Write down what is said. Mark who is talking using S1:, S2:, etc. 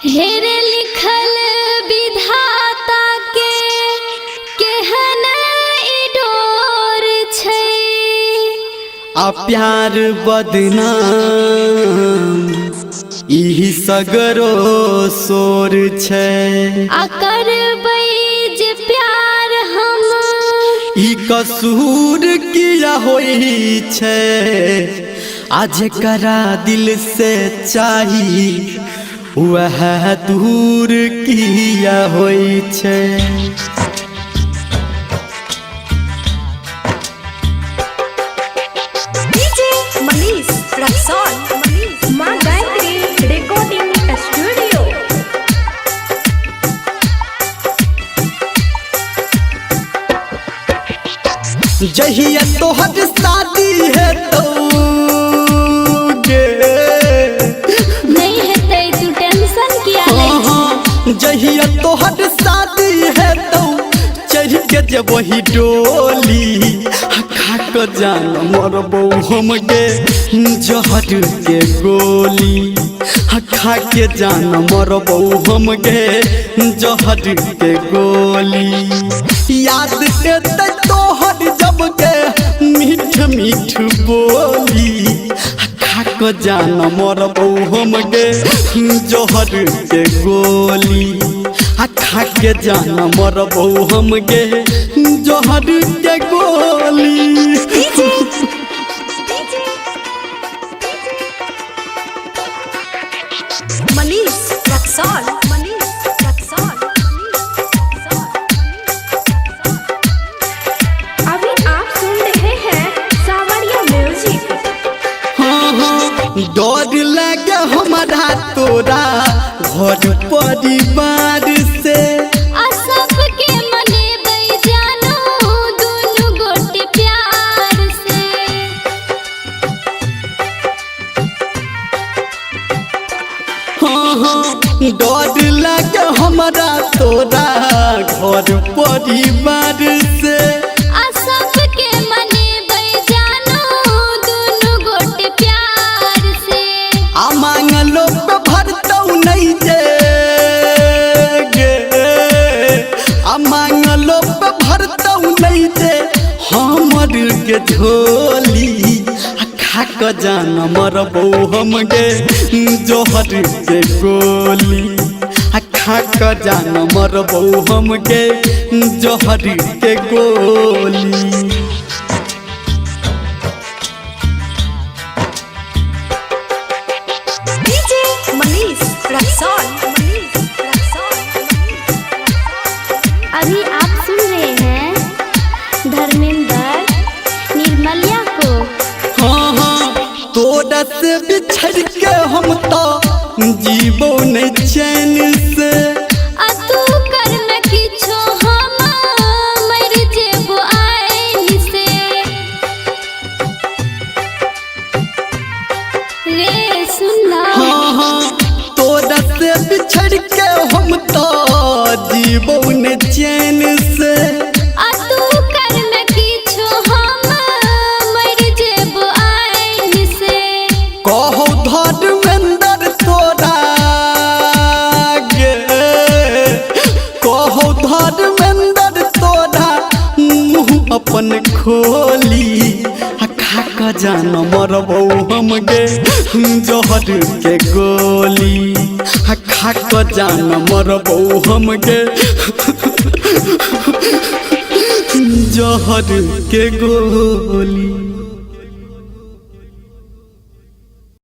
S1: हेरे लिखल विधाता के केहन ई डोर छै।
S2: आ प्यार बदनाम इही सगरो सोर छै।
S1: आ करबै जे प्यार हम
S2: ई कसूर किया होई छै। आज करा दिल से चाही वह दूर किया होई छै।
S3: डीजे मनीष रक्सौल मां गायत्री रिकॉर्डिंग स्टूडियो।
S2: जहिया तोहर शादी है तो
S1: नहीं हेतै तू टेंशन किया लै छी।
S2: जहिया तोहर शादी है तो चढ़ के जब वही डोली खा के जान मरबौ हम गे जहर के गोली। खा के जान मरबौ हम गे जहर के गोली। याद देते तोहर जब के मीठ मीठ बोली। खा के जान मरबौ हम गे जहर के गोली। खा के जान मरबौ हम गे जहर के गोली।
S3: मनीष रक्सौल अभी आप सुन रहे हैं सावरिया म्यूजिक।
S2: डर लगे हमारा तोरा घर परिवार से।
S1: आ सबके मनेबै जानो दुनु गोटे प्यार से।
S2: डर लगे हमारा तोरा घर परिवार से।
S1: आ सबके मनेबै जानो दुनु गोटे प्यार से।
S2: आ मांगलो पे भरतौ नहीं जे आ मांगलो पे भरतौ नहीं जे हमर के झोली। खा के जान मरबौ हम गे जहर के गोली। खा के जान मरबौ हम गे जहर के गोली।
S3: डीजे मनीष रक्सौल
S1: अभी आप सुन रहे हैं धर्मेंद्र निर्मलिया को।
S2: तोरा से बिछड़ के हम तो जीवो नहीं चैन से।
S1: आ तू कर न किछो हम मर जेबो आइन से। रे सुनना
S2: तोरा से बिछड़ के हम तो जीवो नहीं चैन से।
S1: आ तू कर न किछो हम मर जेबो आइन से।
S2: कहो धर्मेंद्र तोरा गे कहो धर्मेंद्र तोरा मुँह अपन खोली। खा के जान मरबौ हम गे जहर के गोली। खा के जान मरबौ हम गे जहर के गोली।